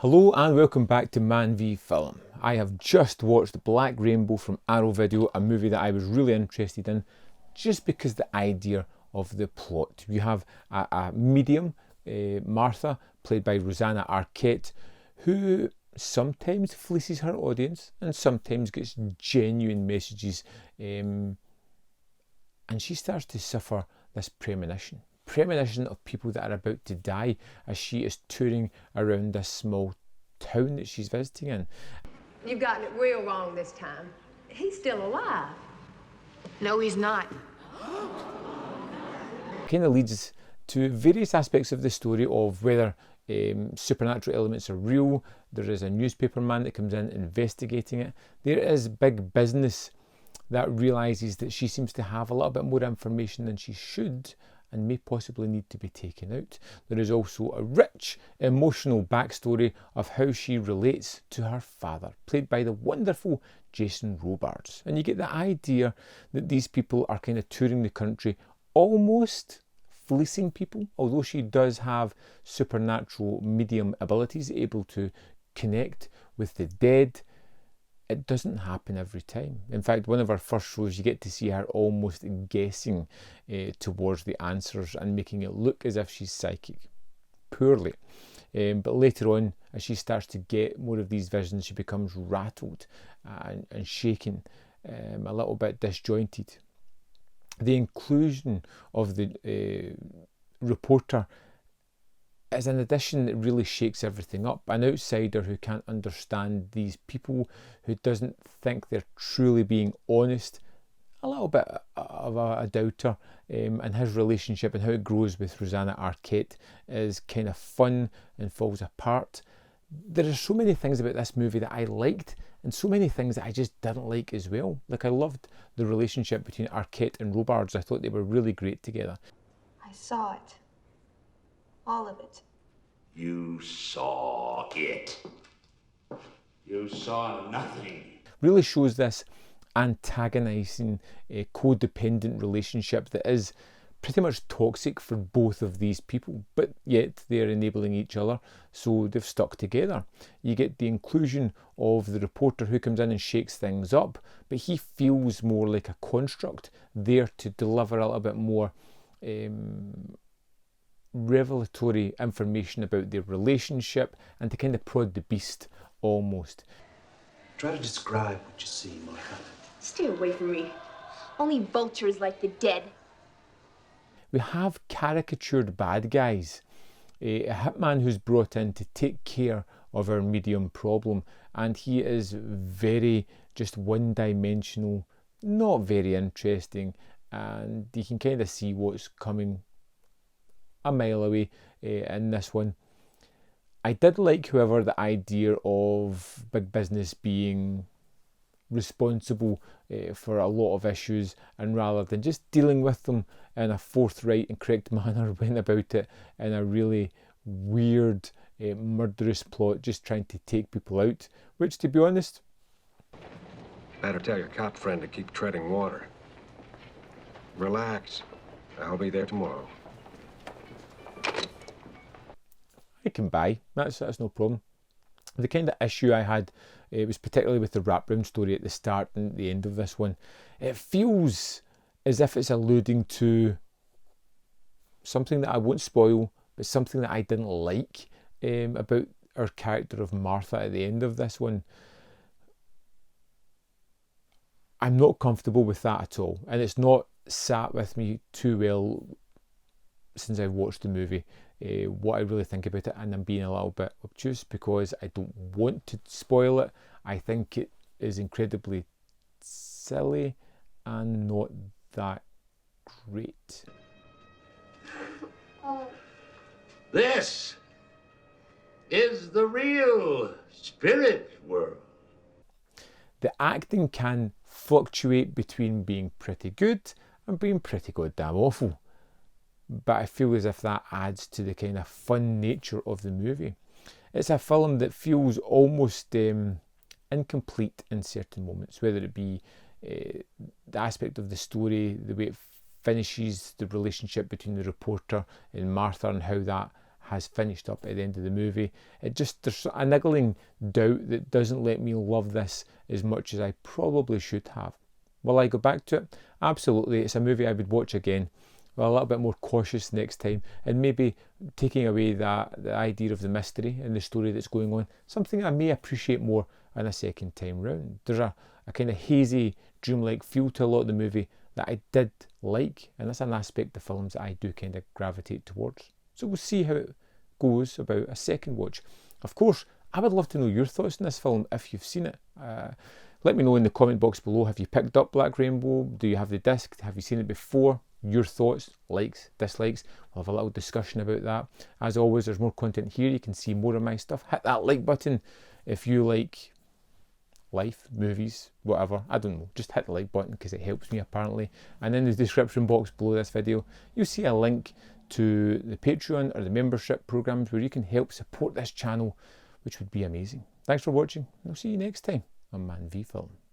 Hello and welcome back to Man v Film. I have just watched Black Rainbow from Arrow Video, a movie that I was really interested in just because the idea of the plot. You have a medium, Martha, played by Rosanna Arquette, who sometimes fleeces her audience and sometimes gets genuine messages, and she starts to suffer this premonition of people that are about to die as she is touring around this small town that she's visiting in. You've gotten it real wrong this time. He's still alive. No, he's not. Kind of leads to various aspects of the story of whether supernatural elements are real. There is a newspaper man that comes in investigating it. There is big business that realises that she seems to have a little bit more information than she should and may possibly need to be taken out. There is also a rich emotional backstory of how she relates to her father, played by the wonderful Jason Robards. And you get the idea that these people are kind of touring the country, almost fleecing people, although she does have supernatural medium abilities, able to connect with the dead. It doesn't happen every time. In fact, one of our first shows, you get to see her almost guessing towards the answers and making it look as if she's psychic. Poorly. But later on, as she starts to get more of these visions, she becomes rattled and shaken, a little bit disjointed. The inclusion of the reporter is an addition that really shakes everything up. An outsider who can't understand these people, who doesn't think they're truly being honest, a little bit of a doubter, and his relationship and how it grows with Rosanna Arquette is kind of fun and falls apart. There are so many things about this movie that I liked and so many things that I just didn't like as well. Like, I loved the relationship between Arquette and Robards. I thought they were really great together. I saw it. All of it. You saw it. You saw nothing. Really shows this antagonising, codependent relationship that is pretty much toxic for both of these people, but yet they're enabling each other, so they've stuck together. You get the inclusion of the reporter who comes in and shakes things up, but he feels more like a construct there to deliver a little bit more revelatory information about their relationship and to kind of prod the beast almost. Try to describe what you see, Martha. Stay away from me. Only vultures like the dead. We have caricatured bad guys. A hitman who's brought in to take care of our medium problem, and he is very just one-dimensional, not very interesting, and you can kind of see what's coming a mile away in this one. I did like, however, the idea of big business being responsible for a lot of issues, and rather than just dealing with them in a forthright and correct manner, went about it in a really weird, murderous plot, just trying to take people out, which, to be honest... Better tell your cop friend to keep treading water. Relax. I'll be there tomorrow. I can buy. That's no problem. The kind of issue I had was particularly with the wraparound story at the start and at the end of this one. It feels as if it's alluding to something that I won't spoil, but something that I didn't like about our character of Martha at the end of this one. I'm not comfortable with that at all, and it's not sat with me too well since I've watched the movie. What I really think about it, and I'm being a little bit obtuse because I don't want to spoil it. I think it is incredibly silly and not that great. This is the real spirit world. The acting can fluctuate between being pretty good and being pretty goddamn awful, but I feel as if that adds to the kind of fun nature of the movie. It's a film that feels almost incomplete in certain moments, whether it be the aspect of the story, the way it finishes, the relationship between the reporter and Martha, and how that has finished up at the end of the movie. There's a niggling doubt that doesn't let me love this as much as I probably should have. Will I go back to it? Absolutely. It's a movie I would watch again, but a little bit more cautious next time, and maybe taking away the idea of the mystery and the story that's going on, something I may appreciate more in a second time round. There's a kind of hazy, dreamlike feel to a lot of the movie that I did like, and that's an aspect of films that I do kind of gravitate towards. So we'll see how it goes about a second watch. Of course, I would love to know your thoughts on this film if you've seen it. Let me know in the comment box below. Have you picked up Black Rainbow? Do you have the disc? Have you seen it before? Your thoughts, likes, dislikes. We'll have a little discussion about that. As always, there's more content here. You can see more of my stuff. Hit that like button if you like life, movies, whatever. I don't know. Just hit the like button because it helps me apparently. And in the description box below this video, you'll see a link to the Patreon or the membership programs where you can help support this channel, which would be amazing. Thanks for watching, and I'll see you next time on Man v Film.